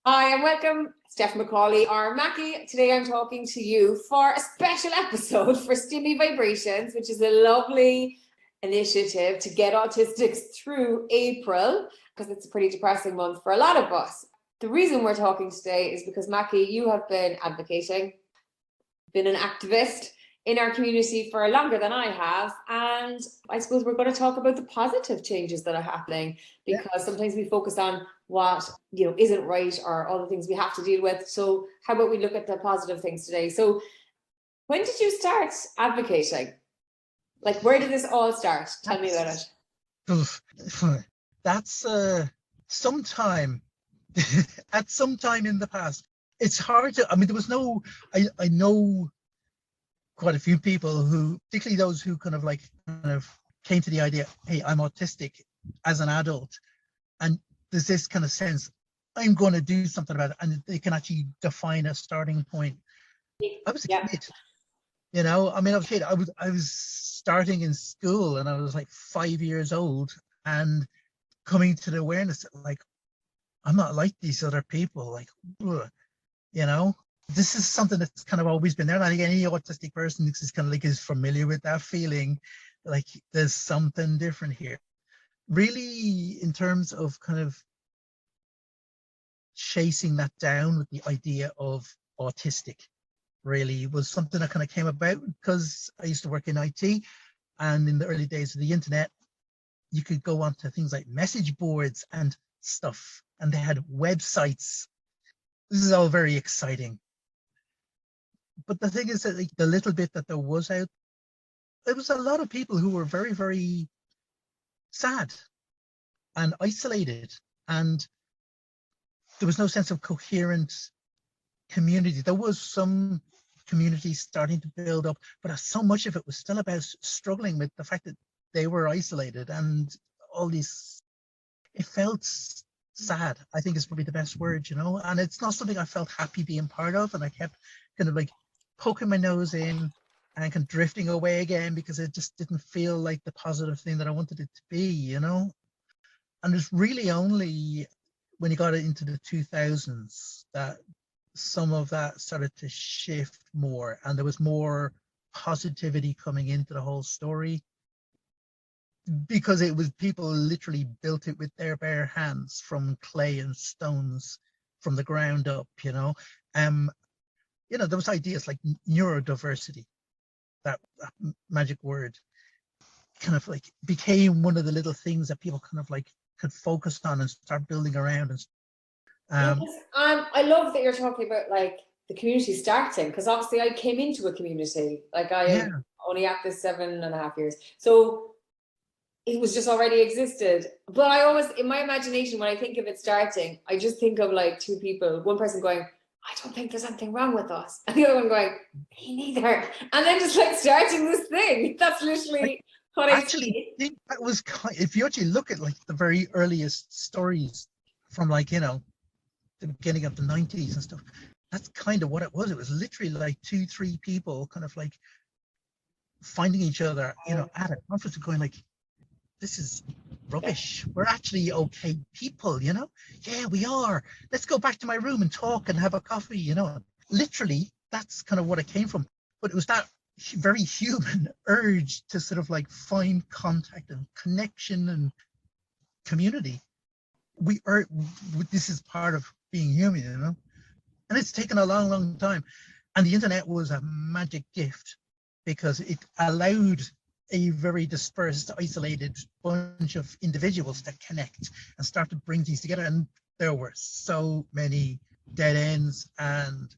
Hi and welcome, Steph McCauley or Mackie. Today I'm talking to you for a special episode for Stimmy Vibrations, which is a lovely initiative to get autistics through April, because it's a pretty depressing month for a lot of us. The reason we're talking today is because, Mackie, you have been advocating, been an activist in our community for longer than I have, and I suppose we're going to talk about the positive changes that are happening, because sometimes we focus on what isn't right or all the things we have to deal with. So how about we look at the positive things today? So when did you start advocating? Like, where did this all start? Tell me about it. That's sometime at some time in the past. It's hard to, I mean, there was no, I know quite a few people who, particularly those who kind of came to the idea, hey, I'm autistic as an adult, and there's this kind of sense, I'm going to do something about it, and they can actually define a starting point. I was a kid, I mean, I was a kid. I was starting in school, and I was like 5 years old, and coming to the awareness that, like, I'm not like these other people, like, this is something that's kind of always been there. And I think any autistic person is kind of like is familiar with that feeling, like there's something different here. Really, in terms of kind of chasing that down with the idea of autistic, really was something that kind of came about because I used to work in IT, and in the early days of the internet, you could go onto things like message boards and stuff, and they had websites. This is all very exciting. But the thing is that, like, the little bit that there was out, there was a lot of people who were very, very sad and isolated, and there was no sense of coherent community. There was some community starting to build up, but so much of it was still about struggling with the fact that they were isolated and all these. It felt sad, I think is probably the best word, and it's not something I felt happy being part of, and I kept kind of like poking my nose in and kind of drifting away again because it just didn't feel like the positive thing that I wanted it to be, and it's really only when you got into the 2000s that some of that started to shift more, and there was more positivity coming into the whole story, because it was people literally built it with their bare hands from clay and stones from the ground up. There was ideas like neurodiversity, that magic word, kind of like became one of the little things that people kind of like could focus on and start building around. And I love that you're talking about like the community starting, because obviously I came into a community, like I only at this 7.5 years, so it was just already existed. But I always, in my imagination, when I think of it starting, I just think of like two people, one person going, I don't think there's anything wrong with us, and the other one going, me neither, and then just like starting this thing. That's literally what I actually think that was if you actually look at like the very earliest stories from like the beginning of the 90s and stuff, that's kind of what it was. It was literally like 2-3 people kind of like finding each other at a conference and going like, this is rubbish. We're actually okay people, yeah, we are. Let's go back to my room and talk and have a coffee, Literally, that's kind of what it came from. But it was that very human urge to sort of like find contact and connection and community. This is part of being human, and it's taken a long, long time. And the internet was a magic gift because it allowed a very dispersed, isolated bunch of individuals to connect and start to bring things together. And there were so many dead ends and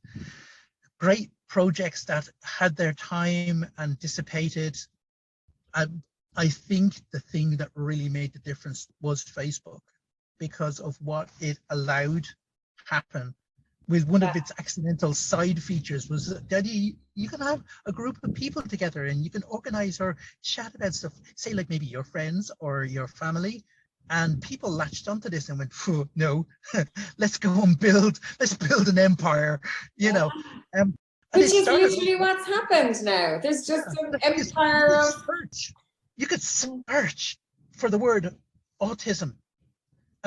great projects that had their time and dissipated. And I think the thing that really made the difference was Facebook, because of what it allowed happen. With one of its accidental side features was that you can have a group of people together and you can organize or chat about stuff, say like maybe your friends or your family, and people latched onto this and went, no, let's go and let's build an empire, Which is literally what's happened now. There's just an empire of... You could search for the word autism,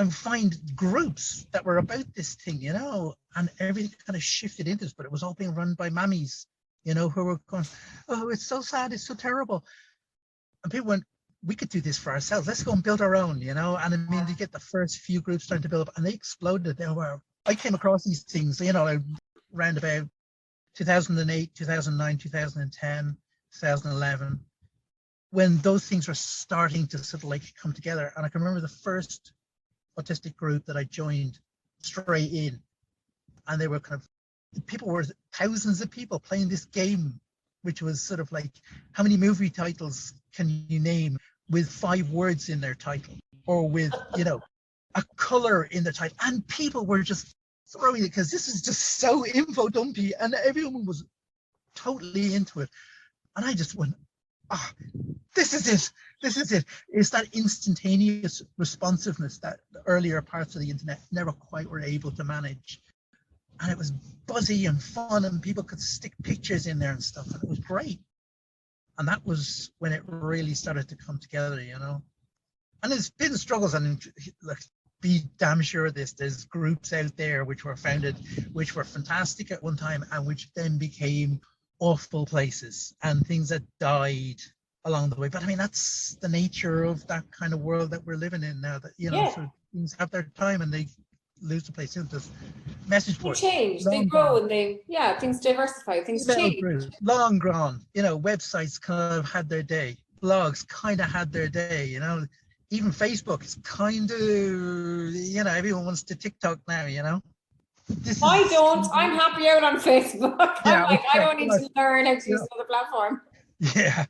and find groups that were about this thing, you know, and everything kind of shifted into this, but it was all being run by mammies, you know, who were going, oh, it's so sad, it's so terrible. And people went, we could do this for ourselves. Let's go and build our own, you know. And I mean, you get the first few groups starting to build up, and they exploded. They were, I came across these things, you know, around about 2008, 2009, 2010, 2011, when those things were starting to sort of like come together. And I can remember the first autistic group that I joined straight in, and they were kind of, people were thousands of people playing this game, which was sort of like, how many movie titles can you name with 5 words in their title, or with, you know, a color in their title? And people were just throwing it because this is just so info dumpy, and everyone was totally into it. And I just went, ah, this is it. This is it. It's that instantaneous responsiveness that the earlier parts of the internet never quite were able to manage. And it was buzzy and fun, and people could stick pictures in there and stuff, and it was great. And that was when it really started to come together, you know. And there's been struggles, and like, be damn sure of this, there's groups out there which were founded, which were fantastic at one time, and which then became awful places, and things that died along the way. But I mean, that's the nature of that kind of world that we're living in now, that, you know, Yeah. so things have their time and they lose the place. Just message They boards, change, they grow, and they, yeah, things diversify, things email change. groups, long gone, you know, websites kind of had their day, blogs kind of had their day, you know, even Facebook is kind of, you know, everyone wants to TikTok now, you know. I don't, I'm happy out on Facebook. I'm Yeah, like, I okay, don't need to learn how to use yeah. another platform. Yeah,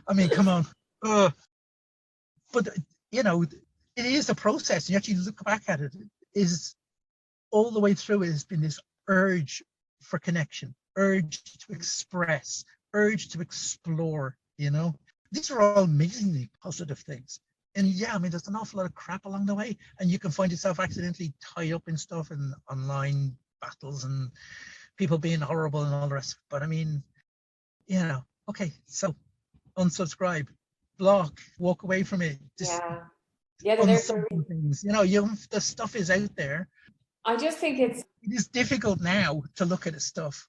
I mean, come on. But, you know, it is a process. You actually look back at it, is all the way through it has been this urge for connection, urge to express, urge to explore, you know. These are all amazingly positive things. And yeah, I mean, there's an awful lot of crap along the way, and you can find yourself accidentally tied up in stuff and online battles and people being horrible and all the rest. But I mean, you know, okay, so unsubscribe, block, walk away from it, just Yeah, they're there for unsub things. You know, the stuff is out there. I just think it is difficult now to look at the stuff,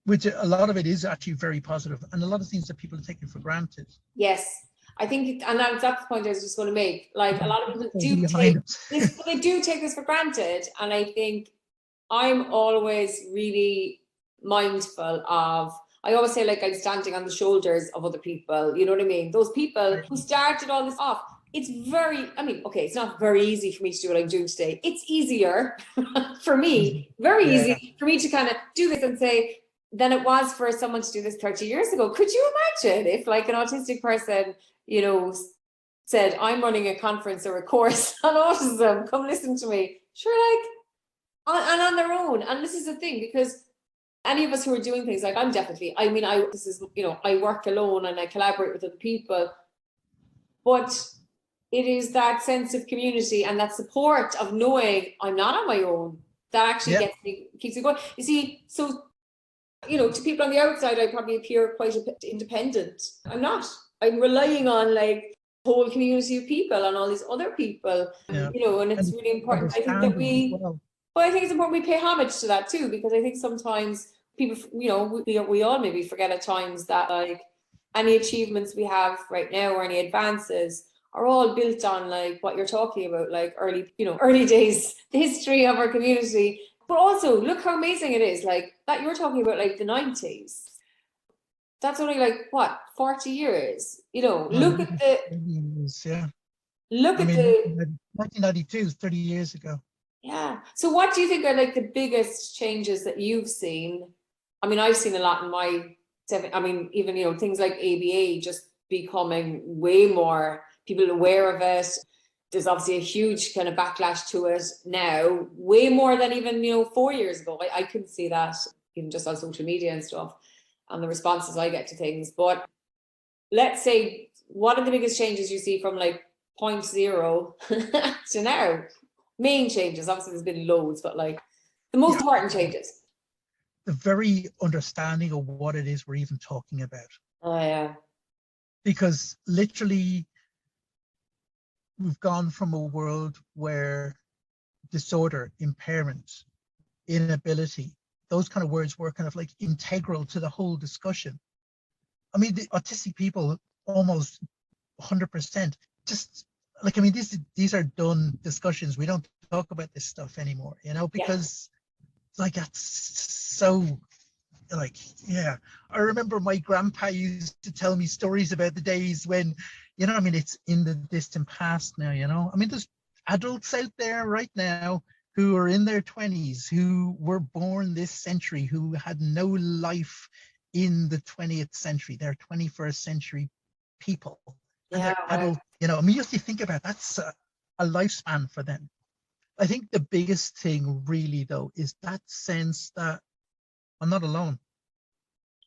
which a lot of it is actually very positive, and a lot of things that people are taking for granted. yes, I think, and that's the point I was just going to make. Like, a lot of people do take this, they do take this for granted, and I think I'm always really mindful of. I always say, like, I'm standing on the shoulders of other people. You know what I mean? Those people who started all this off. It's very, I mean, okay, it's not very easy for me to do what I'm doing today. It's easier for me, very easy for me to kind of do this and say, than it was for someone to do this 30 years ago. Could you imagine if, like, an autistic person, you know, said, I'm running a conference or a course on autism, come listen to me. Sure, like, and on their own. And this is the thing, because any of us who are doing things, like, I'm definitely, I mean, this is, you know, I work alone and I collaborate with other people, but it is that sense of community and that support of knowing I'm not on my own that actually keeps me going. You see, so, you know, to people on the outside, I probably appear quite independent. I'm not. I'm relying on, like, a whole community of people and all these other people, you know, and it's really important. I think that I think it's important we pay homage to that too, because I think sometimes people, you know, we all maybe forget at times that, like, any achievements we have right now or any advances are all built on, like, what you're talking about, like early days, the history of our community. But also, look how amazing it is, like, that you're talking about, like, the 90s. That's only, like, what, 40 years? You know, look at the... Look at the... 1992 is 30 years ago. Yeah. So what do you think are, like, the biggest changes that you've seen? I mean, I've seen a lot in my... I mean, even, you know, things like ABA just becoming way more people aware of it. There's obviously a huge kind of backlash to it now, way more than even, you know, 4 years ago. I couldn't see that even just on social media and stuff and the responses I get to things. But let's say, what are the biggest changes you see from, like, 0.0 to now? Main changes, obviously there's been loads, but, like, the most important changes. The very understanding of what it is we're even talking about. Oh yeah. Because literally, we've gone from a world where disorder, impairment, inability, those kind of words were kind of like integral to the whole discussion. I mean, the autistic people almost 100%. Just like, I mean, these are done discussions. We don't talk about this stuff anymore, you know, because like that's so like, yeah. I remember my grandpa used to tell me stories about the days when, you know, I mean, it's in the distant past now, you know. I mean, there's adults out there right now who are in their 20s, who were born this century, who had no life in the 20th century. They're 21st century people. And they're adult, you know. I mean, you have to think about that's a lifespan for them. I think the biggest thing really, though, is that sense that I'm not alone.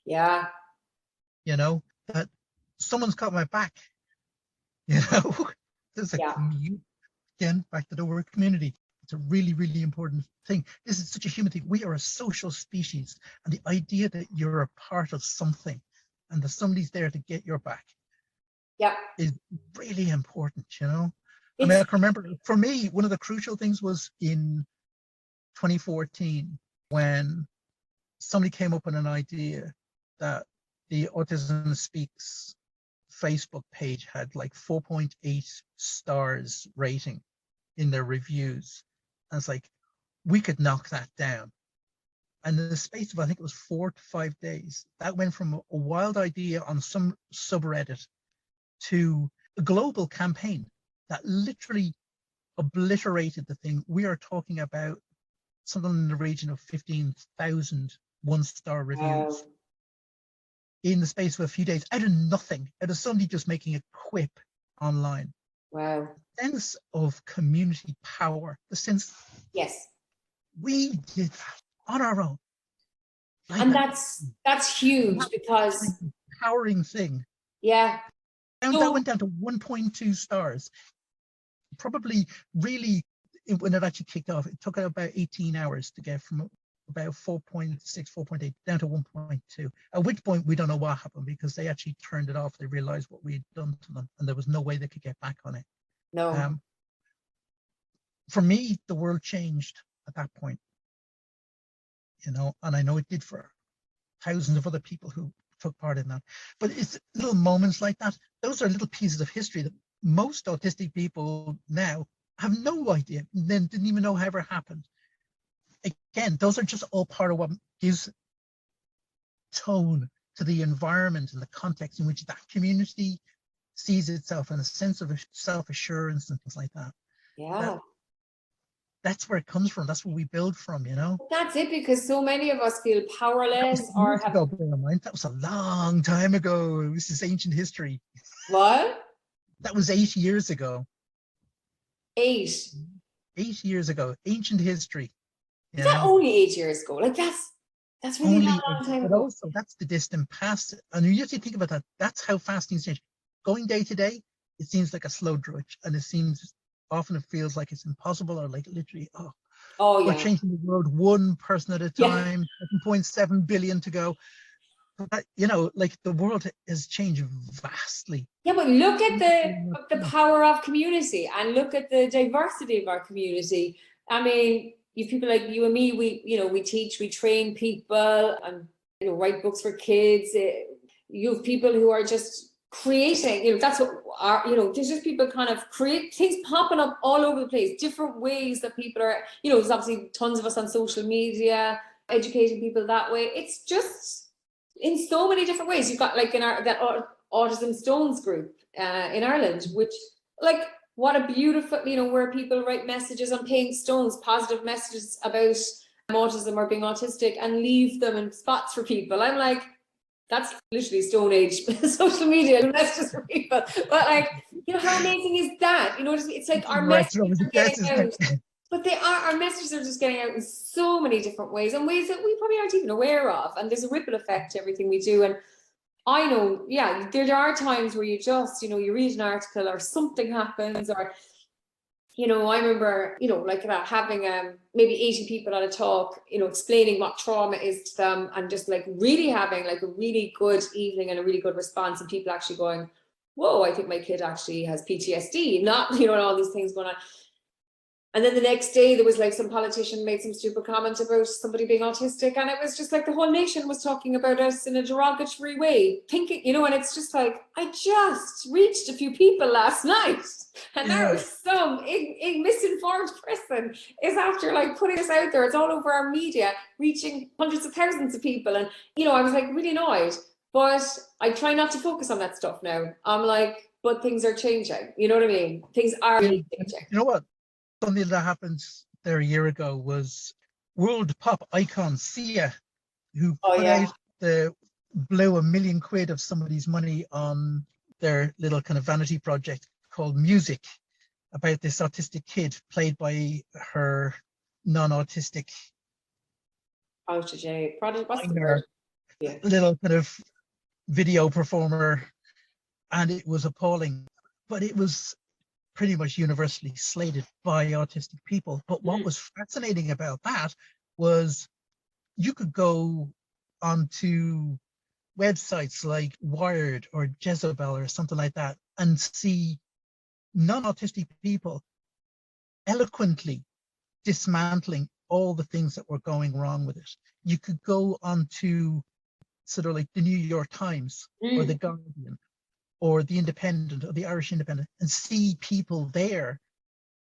Yeah. You know, that someone's got my back. You know, there's a community. Again, back to the word community. It's a really, really important thing. This is such a human thing. We are a social species. And the idea that you're a part of something and that somebody's there to get your back is really important, you know? I mean, I can remember, for me, one of the crucial things was in 2014 when somebody came up with an idea that the Autism Speaks Facebook page had like 4.8 stars rating in their reviews. And it's like, we could knock that down. And in the space of, I think it was 4 to 5 days, that went from a wild idea on some subreddit to a global campaign that literally obliterated the thing. We are talking about something in the region of 15,000 one-star reviews in the space of a few days, out of nothing, out of somebody just making a quip online. Wow. The sense of community power, the sense we did that on our own. Like and that's huge because empowering thing. Yeah. And that went down to 1.2 stars. Probably really, when it actually kicked off, it took about 18 hours to get from about 4.6, 4.8 down to 1.2. At which point we don't know what happened because they actually turned it off. They realized what we'd done to them and there was no way they could get back on it. No. For me, the world changed at that point, you know, and I know it did for thousands of other people who took part in that. But it's little moments like that. Those are little pieces of history that most autistic people now have no idea, then didn't even know how ever happened. Again, those are just all part of what gives tone to the environment and the context in which that community sees itself, and a sense of self-assurance and things like that. Yeah. That's where it comes from. That's where we build from, you know? That's it, because so many of us feel powerless or have... That was a long time ago. This is ancient history. What? That was 8 years ago. 8? 8 years ago. Ancient history. Is that only 8 years ago? Like that's really only not a long time but ago. Also, that's the distant past. And you have to think about that. That's how fast things change. Going day to day, it seems like a slow drudge, and it seems often it feels like it's impossible, or like literally, we're changing the world one person at a time, 7.7 billion to go. But, you know, like the world has changed vastly. Yeah, but look at the power of community, and look at the diversity of our community. I mean, you people like you and me, we teach, we train people, and write books for kids. You have people who are just creating, that's what our, there's just people kind of create things popping up all over the place, different ways that people are, there's obviously tons of us on social media, educating people that way. It's just in so many different ways. You've got like in that Autism Stones group in Ireland, which like, what a beautiful, where people write messages on paying stones, positive messages about autism or being autistic, and leave them in spots for people. I'm like, that's literally Stone Age social media messages for people. But like, how amazing is that? It's like our messages are getting out. But our messages are just getting out in so many different ways, and ways that we probably aren't even aware of. And there's a ripple effect to everything we do. And I know, there are times where you just, you read an article or something happens, or, I remember, like that, having maybe 80 people at a talk, explaining what trauma is to them, and just like really having like a really good evening and a really good response, and people actually going, whoa, I think my kid actually has PTSD, not, you know, all these things going on. And then the next day there was like some politician made some stupid comment about somebody being autistic, and it was just like the whole nation was talking about us in a derogatory way, thinking, you know, and it's just like, I just reached a few people last night, and now Yeah. some misinformed person is after like putting this out there. It's all over our media, reaching hundreds of thousands of people. And, you know, I was like really annoyed, but I try not to focus on that stuff now. I'm like, but things are changing. You know what I mean? Things are really changing. You know what? Something that happened there a year ago was world pop icon Sia, who Oh put yeah. out blew £1 million of somebody's money on their little kind of vanity project called Music, about this autistic kid played by her non-autistic Prodigy. Prodigy, what's the word? minor Yeah. little kind of video performer, and it was appalling. But it was pretty much universally slated by autistic people. But what was fascinating about that was you could go onto websites like Wired or Jezebel or something like that and see non-autistic people eloquently dismantling all the things that were going wrong with it. You could go onto sort of like the New York Times or the Guardian or the Independent or the Irish Independent and see people there,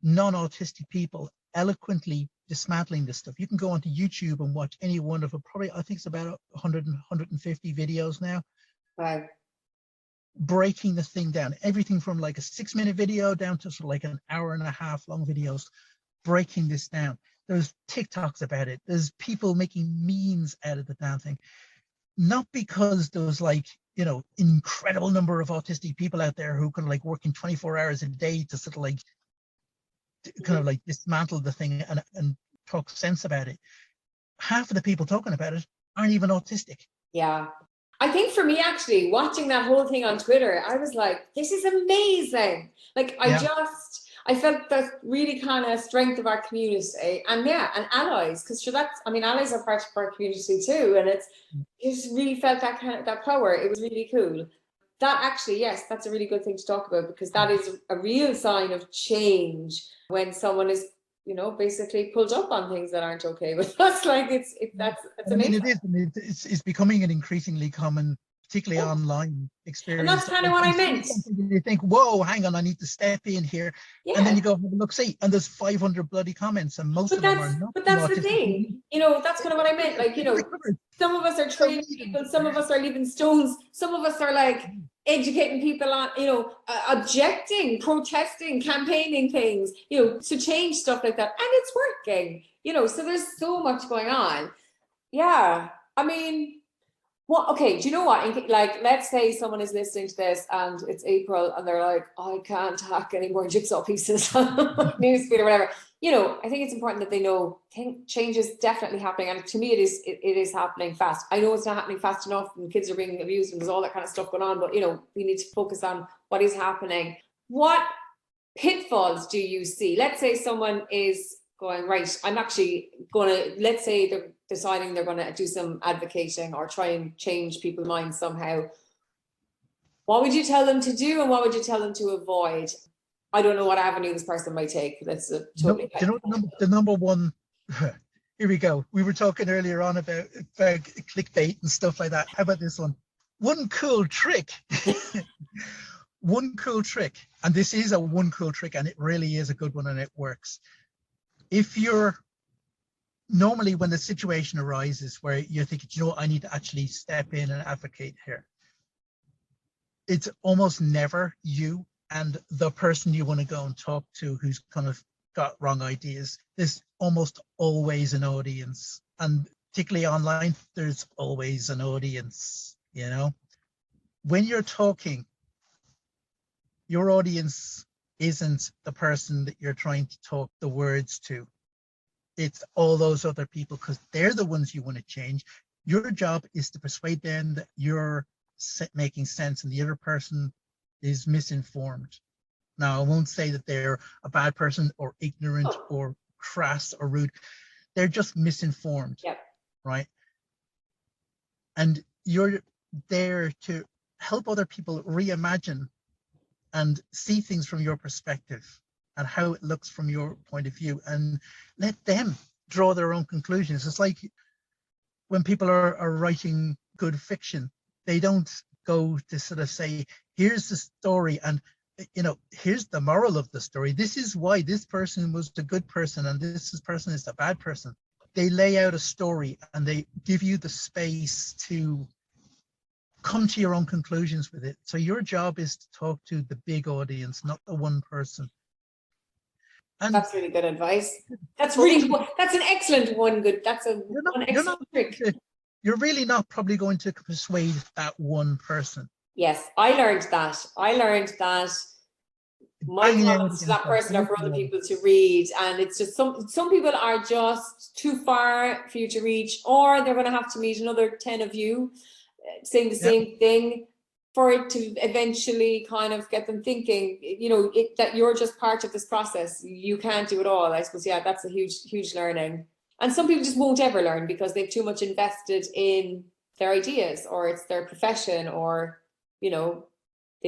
non-autistic people, eloquently dismantling this stuff. You can go onto YouTube and watch any one of them. Probably, I think it's about 100, 150 videos now. Wow. Breaking the thing down. Everything from like a 6-minute video down to sort of like an hour and a half long videos, breaking this down. There's TikToks about it. There's people making memes out of the damn thing. Not because there was like, you know, an incredible number of autistic people out there who could like working 24 hours a day to sort of like kind of like dismantle the thing and talk sense about it. Half of the people talking about it aren't even autistic. Yeah. I think for me, actually, watching that whole thing on Twitter, I was like, this is amazing. Like, I felt the really kind of strength of our community, and and allies, because sure, that's, I mean, allies are part of our community too. And you just really felt that kind of, that power. It was really cool. That actually, yes, that's a really good thing to talk about, because that is a real sign of change when someone is, you know, basically pulled up on things that aren't okay with us. Like that's I mean, amazing. it is. I mean, it's becoming an increasingly common, particularly online And that's experience. kind of what I You see meant. something and you think, whoa, hang on, I need to step in here. And then Yeah. you go have a look, see, and there's 500 bloody comments, and most of them are not But from that's the autistic people. thing. You know, that's kind of what I meant. Like, you know, some of us are So training people, some of us are leaving stones, some of us are like educating people on, you know, objecting, protesting, campaigning things, you know, to change stuff like that. And it's working, you know, so there's so much going on. Yeah. I mean, well, okay, do you know what? Like, let's say someone is listening to this and it's April and they're like, I can't hack any more jigsaw pieces on newsfeed or whatever. You know, I think it's important that they know change is definitely happening. And to me, it is happening fast. I know it's not happening fast enough and kids are being abused and there's all that kind of stuff going on, but, you know, we need to focus on what is happening. What pitfalls do you see? Let's say someone is going, right, I'm actually going to, let's say they're deciding they're going to do some advocating or try and change people's minds somehow. What would you tell them to do and what would you tell them to avoid? I don't know what avenue this person might take. That's a totally. Do you know the number one? Here we go. We were talking earlier on about clickbait and stuff like that. How about this one? One cool trick. One cool trick, and this is a one cool trick, and it really is a good one, and it works. If you're normally, when the situation arises where you're thinking, you know what, I need to actually step in and advocate here, it's almost never you and the person you want to go and talk to who's kind of got wrong ideas. There's almost always an audience, and particularly online, there's always an audience. You know, when you're talking, your audience isn't the person that you're trying to talk the words to. It's all those other people, because they're the ones you want to change. Your job is to persuade them that you're making sense and the other person is misinformed. Now, I won't say that they're a bad person or ignorant or crass or rude. They're just misinformed, right? And you're there to help other people reimagine and see things from your perspective and how it looks from your point of view, and let them draw their own conclusions. It's like when people are writing good fiction, they don't go to sort of say, here's the story, and here's the moral of the story. This is why this person was the good person and this person is the bad person. They lay out a story and they give you the space to come to your own conclusions with it. So your job is to talk to the big audience, not the one person. And that's really good advice. That's an excellent one. That's one excellent trick. You're really not probably going to persuade that one person. Yes, I learned that. My comments to that person are for other people to read, and it's just some people are just too far for you to reach, or they're going to have to meet another 10 of you saying the same thing for it to eventually kind of get them thinking, that you're just part of this process. You can't do it all, I suppose. Yeah, that's a huge learning. And some people just won't ever learn because they've too much invested in their ideas, or it's their profession, or they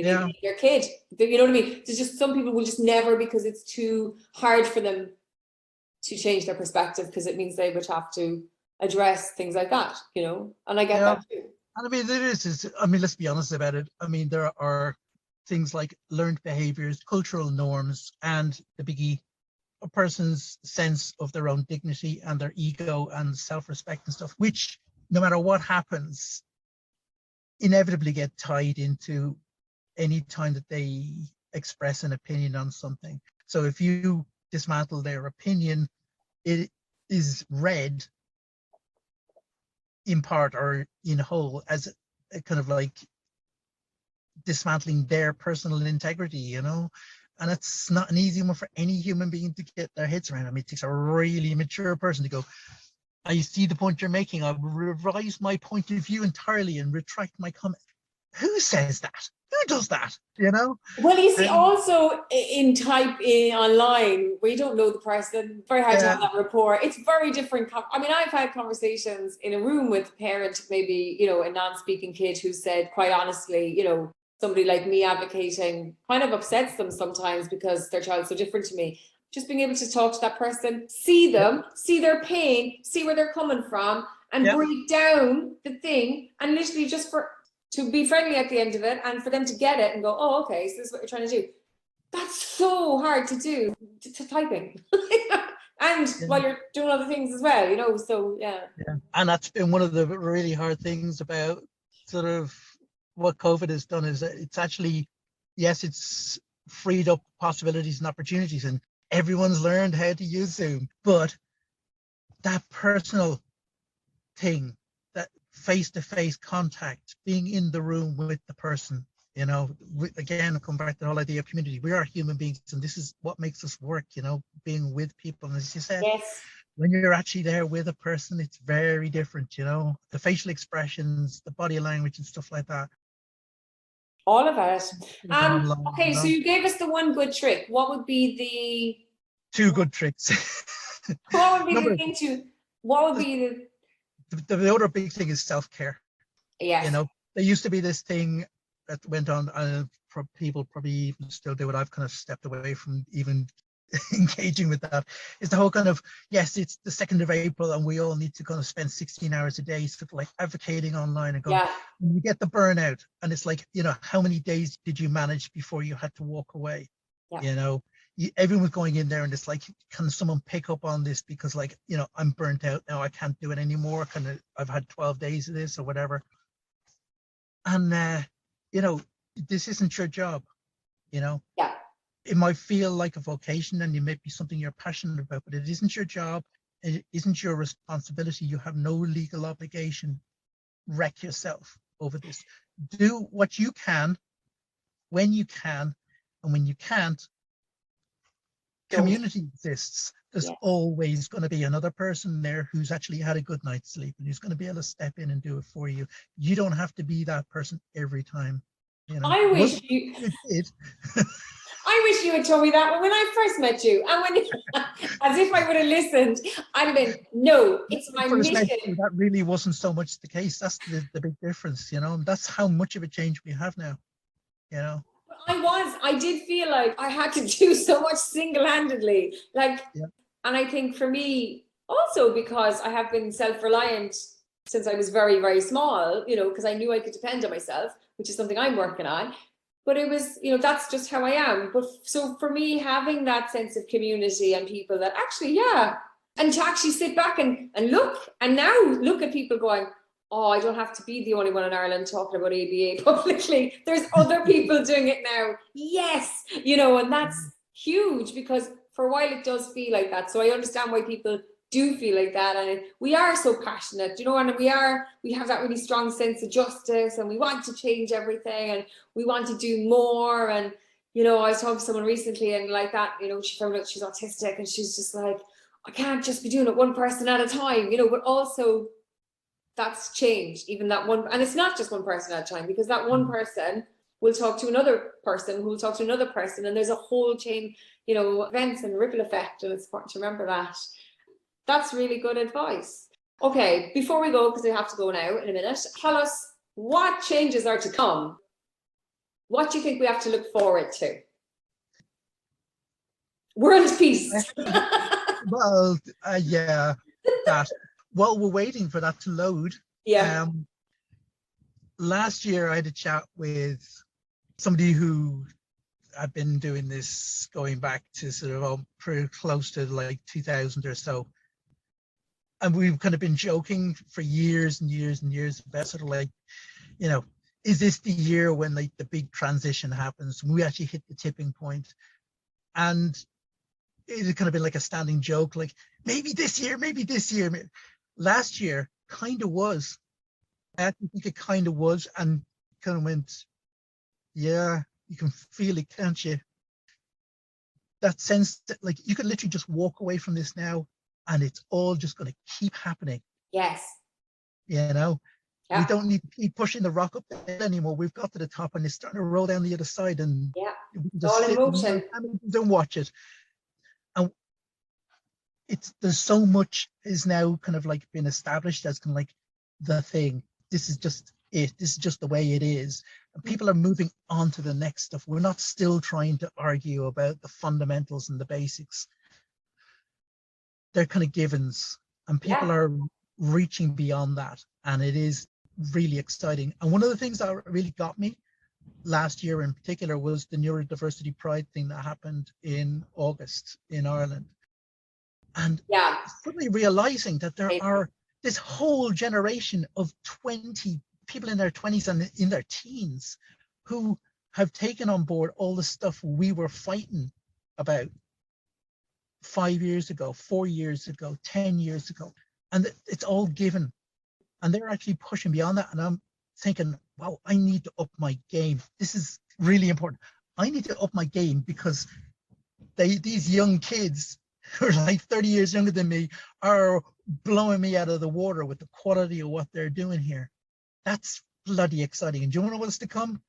need their kid. You know what I mean? There's just some people will just never, because it's too hard for them to change their perspective, because it means they would have to address things like that, and I get that too. And I mean, let's be honest about it. I mean, there are things like learned behaviors, cultural norms, and the biggie, a person's sense of their own dignity and their ego and self-respect and stuff, which no matter what happens, inevitably get tied into any time that they express an opinion on something. So if you dismantle their opinion, it is read in part or in whole as a kind of like dismantling their personal integrity, and it's not an easy one for any human being to get their heads around. I mean, it takes a really mature person to go, I see the point you're making, I'll revise my point of view entirely and retract my comment. Who says that? Who does that? Well, you see, also in online, we don't know the person. Very hard to have that rapport. It's very different. I mean, I've had conversations in a room with a parent, maybe a non-speaking kid, who said, quite honestly, somebody like me advocating kind of upsets them sometimes because their child's so different to me. Just being able to talk to that person, see them, see their pain, see where they're coming from, and break down the thing, and literally just to be friendly at the end of it, and for them to get it and go, oh, okay, so this is what you're trying to do. That's so hard to do, to typing. And while you're doing other things as well, so yeah. And that's been one of the really hard things about sort of what COVID has done, is that it's actually, yes, it's freed up possibilities and opportunities, and everyone's learned how to use Zoom, but that personal thing, that face-to-face contact, being in the room with the person, again, come back to the whole idea of community. We are human beings, and this is what makes us work, being with people. And as you said, when you're actually there with a person, it's very different, the facial expressions, the body language and stuff like that. All of it. Okay, so you gave us the one good trick. What would be the... Two good tricks. What would be the thing to... What would be the other big thing is self-care. Yes. There used to be this thing that went on, for people probably even still do it. I've kind of stepped away from even engaging with that. Is the whole kind of, yes, it's the 2nd of April and we all need to kind of spend 16 hours a day sort of like advocating online and going, you get the burnout, and it's like, how many days did you manage before you had to walk away? Everyone's going in there and it's like, can someone pick up on this, because like, I'm burnt out now, I can't do it anymore, I've had 12 days of this or whatever. And this isn't your job. It might feel like a vocation and it may be something you're passionate about, but it isn't your job. It isn't your responsibility. You have no legal obligation. Wreck yourself over this. Do what you can when you can, and when you can't, community exists. There's always going to be another person there who's actually had a good night's sleep and who's going to be able to step in and do it for you. You don't have to be that person every time. I wish you did. I wish you had told me that when I first met you, and when as if I would have listened, I'd have been, no, it's my mission. That really wasn't so much the case. That's the big difference, That's how much of a change we have now, I did feel like I had to do so much single-handedly. Like, Yeah. and I think for me, also because I have been self-reliant since I was very, very small, you know, because I knew I could depend on myself, which is something I'm working on. But it was, you know, that's just how I am. But so for me, having that sense of community and people that actually, yeah, and to actually sit back and look, and now look at people going, oh, I don't have to be the only one in Ireland talking about ABA publicly. There's other people doing it now. Yes, you know, and that's huge, because for a while it does feel like that. So I understand why people do feel like that, and we are so passionate, you know, and we have that really strong sense of justice, and we want to change everything, and we want to do more. And you know, I was talking to someone recently, and like that, you know, she found out she's autistic, and she's just like, I can't just be doing it one person at a time, you know. But also that's changed, even that one, and it's not just one person at a time, because that one person will talk to another person who will talk to another person, and there's a whole chain, you know, events and ripple effect, and it's important to remember that. That's really good advice. Okay, before we go, because we have to go now in a minute, tell us what changes are to come. What do you think we have to look forward to? World peace. Well, yeah, that. While we're waiting for that to load, Yeah. Last year I had a chat with somebody who had been doing this going back to sort of pretty close to like 2000 or so. And we've kind of been joking for years and years and years about sort of like, you know, is this the year when like the big transition happens? We actually hit the tipping point. And it had kind of been like a standing joke, like maybe this year, maybe this year. Last year kind of was. I actually think it kind of was, and kind of went, yeah, you can feel it, can't you? That sense that like you could literally just walk away from this now, and it's all just going to keep happening. Yes. You know, yeah. We don't need to keep pushing the rock up the hill anymore. We've got to the top, and it's starting to roll down the other side, and yeah, we can just all in sit motion and watch it. And there's so much is now kind of like been established as kind of like the thing. This is just it. This is just the way it is. And people are moving on to the next stuff. We're not still trying to argue about the fundamentals and the basics. They're kind of givens, and people are reaching beyond that. And it is really exciting. And one of the things that really got me last year in particular was the Neurodiversity Pride thing that happened in August in Ireland. And suddenly realizing that there are this whole generation of 20 people in their 20s and in their teens who have taken on board all the stuff we were fighting about 5 years ago, 4 years ago, 10 years ago. And it's all given. And they're actually pushing beyond that. And I'm thinking, wow, I need to up my game. This is really important. I need to up my game, because these young kids who are like 30 years younger than me are blowing me out of the water with the quality of what they're doing here. That's bloody exciting. And do you know what's to come?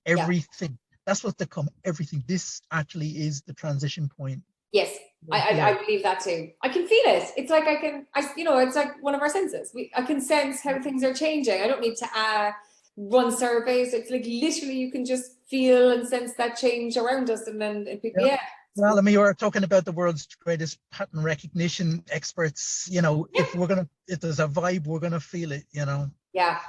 Everything. That's what's to come. Everything. This actually is the transition point. Yes, I believe that too. I can feel it. It's like it's like one of our senses. I can sense how things are changing. I don't need to run surveys. It's like literally you can just feel and sense that change around us, and then Well, I mean, you're talking about the world's greatest pattern recognition experts. You know, if there's a vibe, we're gonna feel it. You know. Yeah.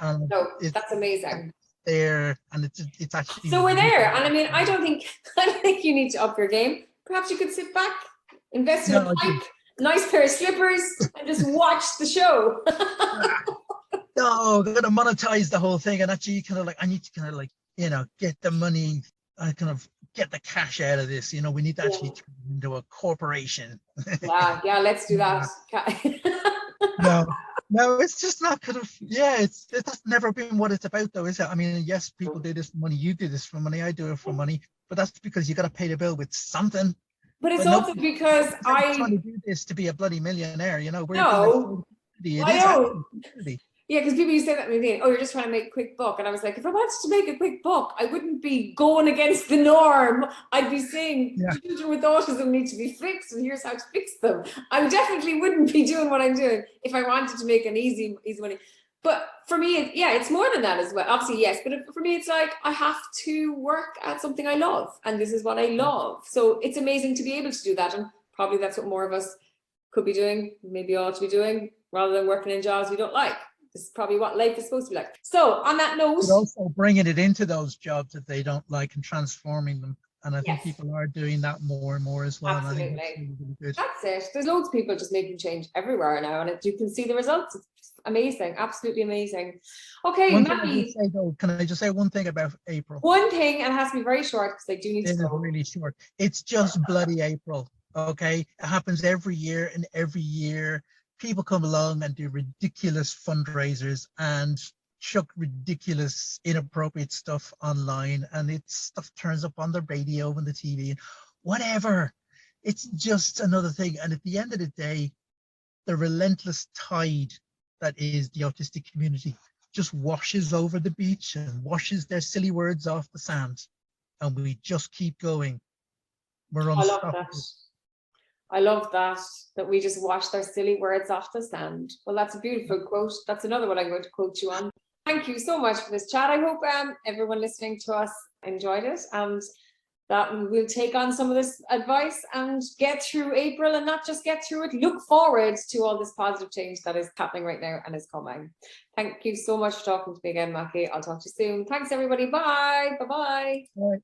That's amazing. There, and it's actually. So we're there, and I mean, I don't think you need to up your game. Perhaps you could sit back, invest in a pipe, nice pair of slippers, and just watch the show. No, we're gonna monetize the whole thing, and actually, kind of like I need to kind of like get the money. I kind of get the cash out of this. You know, we need to actually turn it into a corporation. Let's do that. No, it's just not kind of, it's never been what it's about though, is it? I mean, yes, people do this for money, you do this for money, I do it for money, but that's because you got to pay the bill with something. But it's also because I'm trying to do this to be a bloody millionaire, you know. Yeah, because people used to say that to me, oh, you're just trying to make a quick buck. And I was like, if I wanted to make a quick buck, I wouldn't be going against the norm. I'd be saying children with autism need to be fixed, and here's how to fix them. I definitely wouldn't be doing what I'm doing if I wanted to make an easy money. But for me, it's more than that as well. Obviously, yes. But for me, it's like I have to work at something I love. And this is what I love. So it's amazing to be able to do that. And probably that's what more of us could be doing, maybe ought to be doing, rather than working in jobs we don't like. This is probably what life is supposed to be like. So on that note, but also bringing it into those jobs that they don't like and transforming them. And I think yes, people are doing that more and more as well. absolutely. And I think that's really, really good. That's it. There's loads of people just making change everywhere now, and you can see the results. It's amazing, absolutely amazing. Okay, One thing I Maggie, just say though, can I just say one thing about April? one thing, and it has to be very short because I do need It to is go. really short. It's just bloody April. Okay, it happens every year, and every year people come along and do ridiculous fundraisers and chuck ridiculous, inappropriate stuff online, and it's stuff turns up on the radio and the TV and whatever. It's just another thing. And at the end of the day, the relentless tide that is the autistic community just washes over the beach and washes their silly words off the sand, and we just keep going. We're I love that. unstoppable. I love that we just wash their silly words off the sand. Well, that's a beautiful quote. That's another one I'm going to quote you on. Thank you so much for this chat. I hope everyone listening to us enjoyed it, and that we'll take on some of this advice and get through April, and not just get through it, look forward to all this positive change that is happening right now and is coming. Thank you so much for talking to me again, Mackie. I'll talk to you soon. Thanks, everybody. Bye. Bye-bye. Right.